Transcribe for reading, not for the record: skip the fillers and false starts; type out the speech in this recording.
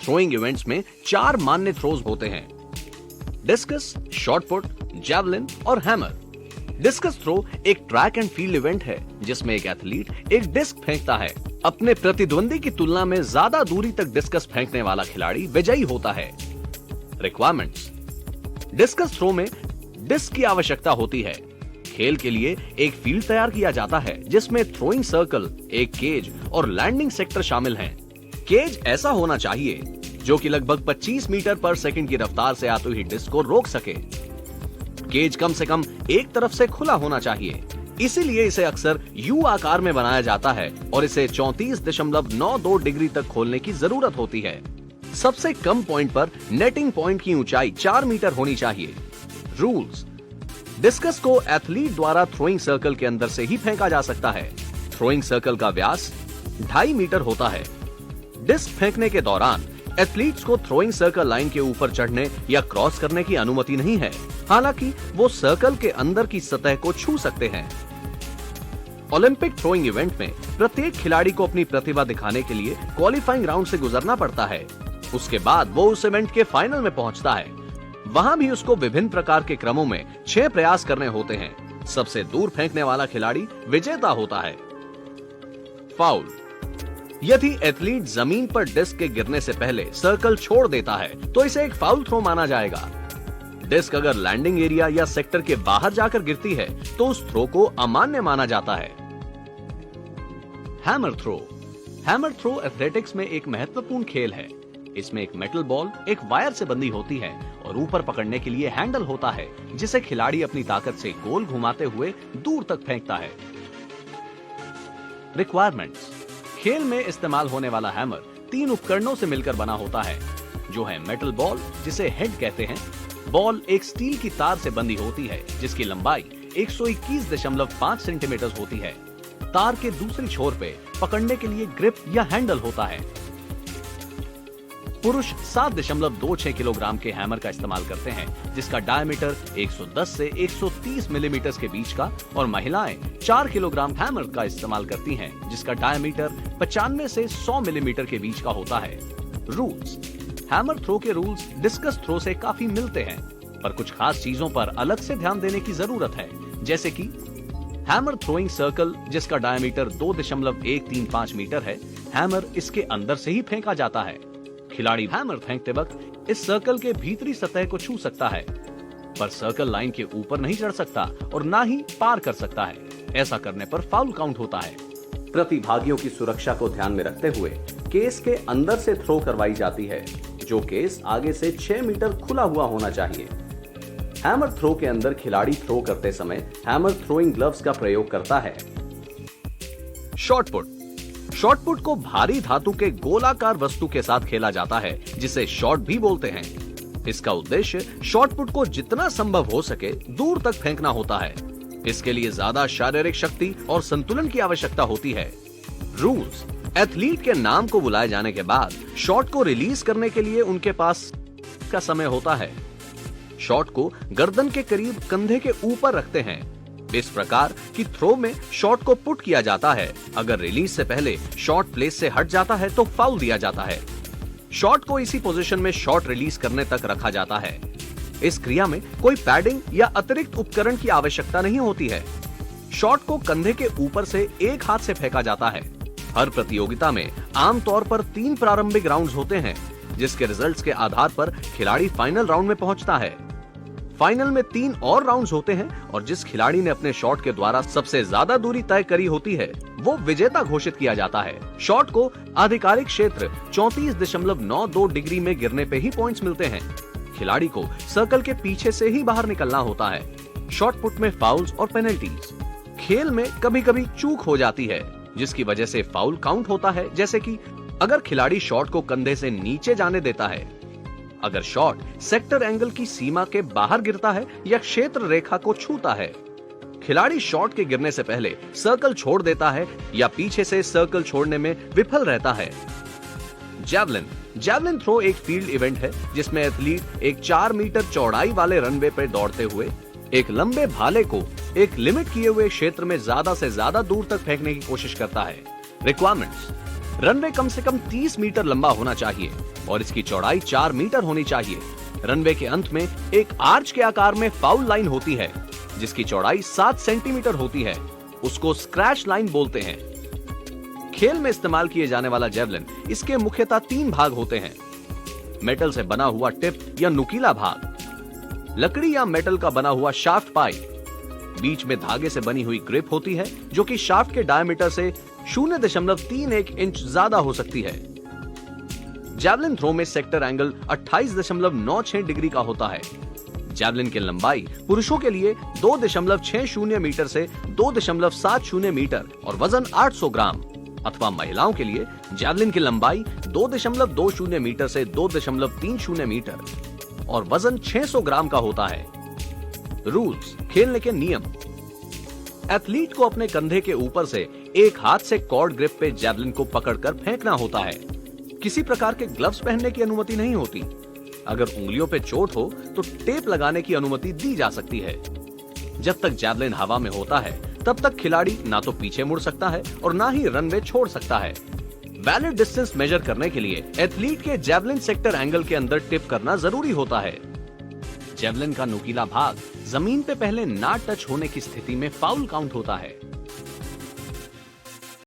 Throwing events में 4 मान्य throws होते हैं: डिस्कस, शॉट पुट, जैवलिन और हैमर। डिस्कस थ्रो एक ट्रैक एंड फील्ड इवेंट है जिसमें एक एथलीट एक डिस्क फेंकता है। अपने प्रतिद्वंदी की तुलना में ज्यादा दूरी तक डिस्कस फेंकने वाला खिलाड़ी विजयी होता है। रिक्वायरमेंट्स: डिस्कस थ्रो में डिस्क की आवश्यकता होती है। खेल के लिए एक फील्ड तैयार किया जाता है जिसमें थ्रोइंग सर्कल, एक केज और लैंडिंग सेक्टर शामिल हैं। केज ऐसा होना चाहिए जो कि लगभग 25 मीटर पर सेकंड की रफ्तार से आती हुई डिस्क को रोक सके। केज कम से कम एक तरफ से खुला होना चाहिए, इसीलिए इसे अक्सर यू आकार में बनाया जाता है और इसे 34.92 डिग्री तक खोलने की जरूरत होती है। सबसे कम पॉइंट पर नेटिंग पॉइंट की ऊंचाई 4 मीटर होनी चाहिए। रूल्स: डिस्कस को एथलीट द्वारा थ्रोइंग सर्कल के अंदर से ही फेंका जा सकता है। थ्रोइंग सर्कल का व्यास 2.5 मीटर होता है। डिस्क फेंकने के दौरान एथलीट्स को थ्रोइंग सर्कल लाइन के ऊपर चढ़ने या क्रॉस करने की अनुमति नहीं है, हालांकि वो सर्कल के अंदर की सतह को छू सकते हैं। ओलंपिक थ्रोइंग इवेंट में प्रत्येक खिलाड़ी को अपनी प्रतिभा दिखाने के लिए क्वालिफाइंग राउंड से गुजरना पड़ता है। उसके बाद वो उस इवेंट के फाइनल में पहुंचता है। वहां भी उसको विभिन्न प्रकार के क्रमों में 6 प्रयास करने होते हैं। सबसे दूर फेंकने वाला खिलाड़ी विजेता होता है। फाउल: यदि एथलीट जमीन पर डिस्क के गिरने से पहले सर्कल छोड़ देता है तो इसे एक फाउल थ्रो माना जाएगा। डिस्क अगर लैंडिंग एरिया या सेक्टर के बाहर जाकर गिरती है तो उस थ्रो को अमान्य माना जाता है। Hammer throw: hammer throw athletics में एक महत्वपूर्ण खेल है। इसमें एक मेटल बॉल एक वायर से बंधी होती है और ऊपर पकड़ने के लिए हैंडल होता है जिसे खिलाड़ी अपनी ताकत से गोल घुमाते हुए दूर तक फेंकता है। रिक्वायरमेंट्स: खेल में इस्तेमाल होने वाला हैमर 3 उपकरणों से मिलकर बना होता है, जो है मेटल बॉल जिसे हेड कहते हैं। बॉल एक स्टील की तार से बंधी होती है जिसकी लंबाई 121.5 सेंटीमीटर होती है। तार के दूसरी छोर पे पकड़ने के लिए ग्रिप या हैंडल होता है। पुरुष 7.26 किलोग्राम के हैमर का इस्तेमाल करते हैं जिसका डायमीटर 110 से 130 मिलीमीटर के बीच का, और महिलाएं 4 किलोग्राम हैमर का इस्तेमाल करती हैं जिसका डायमीटर 95 से 100 मिलीमीटर के बीच का होता है। रूल्स: हैमर थ्रो के रूल्स डिस्कस थ्रो से काफी मिलते हैं, पर कुछ खास चीजों पर अलग से ध्यान देने की जरूरत है, जैसे कि हैमर थ्रोइंग सर्कल जिसका डायमीटर 2.135 मीटर है, हैमर इसके अंदर से ही फेंका जाता है। खिलाड़ी हैमर फेंकते वक्त इस सर्कल के भीतरी सतह को छू सकता है, पर सर्कल लाइन के ऊपर नहीं चढ़ सकता और ना ही पार कर सकता है। ऐसा करने पर फाउल काउंट होता है। प्रतिभागियों की सुरक्षा को ध्यान में रखते हुए केस के अंदर से थ्रो करवाई जाती है, जो केस आगे से 6 मीटर खुला हुआ होना चाहिए। हैमर थ्रो के अंदर खिलाड़ी थ्रो करते समय हैमर थ्रोइंग ग्लव्स का प्रयोग करता है। शॉट पुट: शॉट पुट को भारी धातु के गोलाकार वस्तु के साथ खेला जाता है जिसे शॉट भी बोलते हैं। इसका उद्देश्य शॉट पुट को जितना संभव हो सके दूर तक फेंकना होता है। इसके लिए ज्यादा शारीरिक शक्ति और संतुलन की आवश्यकता होती है। रूल्स: एथलीट के नाम को बुलाए जाने के बाद शॉट को रिलीज करने के लिए उनके पास का समय होता है। शॉट को गर्दन के करीब कंधे के ऊपर रखते हैं, इस प्रकार कि थ्रो में शॉट को पुट किया जाता है। अगर रिलीज से पहले शॉट प्लेस से हट जाता है तो फाउल दिया जाता है। शॉट को इसी पोजीशन में शॉट रिलीज करने तक रखा जाता है। इस क्रिया में कोई पैडिंग या अतिरिक्त उपकरण की आवश्यकता नहीं होती है। शॉट को कंधे के ऊपर से एक हाथ से फेंका जाता है। हर प्रतियोगिता में आमतौर पर 3 प्रारंभिक राउंड्स होते हैं, जिसके रिजल्ट्स के आधार पर खिलाड़ी फाइनल राउंड में पहुंचता है। फाइनल में 3 और राउंड्स होते हैं और जिस खिलाड़ी ने अपने शॉट के द्वारा सबसे ज्यादा दूरी तय करी होती है वो विजेता घोषित किया जाता है। शॉट को आधिकारिक क्षेत्र 34.92 डिग्री में गिरने पे ही पॉइंट्स मिलते हैं। खिलाड़ी को सर्कल के पीछे से ही बाहर निकलना होता है। शॉट पुट में फाउल्स और पेनल्टीज: खेल में कभी कभी चूक हो जाती है जिसकी वजह से फाउल काउंट होता है, जैसे कि अगर खिलाड़ी शॉट को कंधे से नीचे जाने देता है, अगर शॉट सेक्टर एंगल की सीमा के बाहर गिरता है या क्षेत्र रेखा को छूता है, खिलाड़ी शॉट के गिरने से पहले सर्कल छोड़ देता है या पीछे से सर्कल छोड़ने में विफल रहता है। जैवलिन: जैवलिन थ्रो एक फील्ड इवेंट है जिसमें एथलीट एक 4 मीटर चौड़ाई वाले रनवे पर दौड़ते हुए एक लंबे भाले को एक लिमिट किए हुए क्षेत्र में ज्यादा से ज्यादा दूर तक फेंकने की कोशिश करता है। रिक्वायरमेंट्स: रनवे कम से कम 30 मीटर लंबा होना चाहिए और इसकी चौड़ाई 4 मीटर होनी चाहिए। रनवे के अंत में एक आर्च के आकार में फाउल लाइन होती है जिसकी चौड़ाई 7 सेंटीमीटर होती है। उसको स्क्रैच लाइन बोलते हैं। खेल में इस्तेमाल किए जाने वाला जेवलिन, इसके मुख्यतः 3 भाग होते हैं। मेटल से बना हुआ टिप या नुकीला भाग, लकड़ी या मेटल का बना हुआ शाफ्ट पाइप, बीच में धागे से बनी हुई ग्रिप होती है जो कि शाफ्ट के डायमीटर से 0.31 इंच ज्यादा हो सकती है। जैवलिन थ्रो में सेक्टर एंगल 28.96 डिग्री का होता है। जैवलिन की लंबाई पुरुषों के लिए 2.60 मीटर से 2.70 मीटर और वजन 800 ग्राम, अथवा महिलाओं के लिए जैवलिन की लंबाई 2.20 मीटर से 2.30 मीटर और वजन 600 ग्राम का होता है। रूल्स, खेलने के नियम। एथलीट को अपने कंधे के ऊपर से एक हाथ से कॉर्ड ग्रिप पे जैवलिन को पकड़कर फेंकना होता है। किसी प्रकार के ग्लव्स पहनने की अनुमति नहीं होती। अगर उंगलियों पे चोट हो तो टेप लगाने की अनुमति दी जा सकती है। जब तक जैवलिन हवा में होता है तब तक खिलाड़ी ना तो पीछे मुड़ सकता है और ना ही रनवे छोड़ सकता है। वैलिड डिस्टेंस मेजर करने के लिए एथलीट के जैवलिन सेक्टर एंगल के अंदर टिप करना जरूरी होता है। जैवलिन का नुकीला भाग जमीन पे पहले ना टच होने की स्थिति में फाउल काउंट होता है।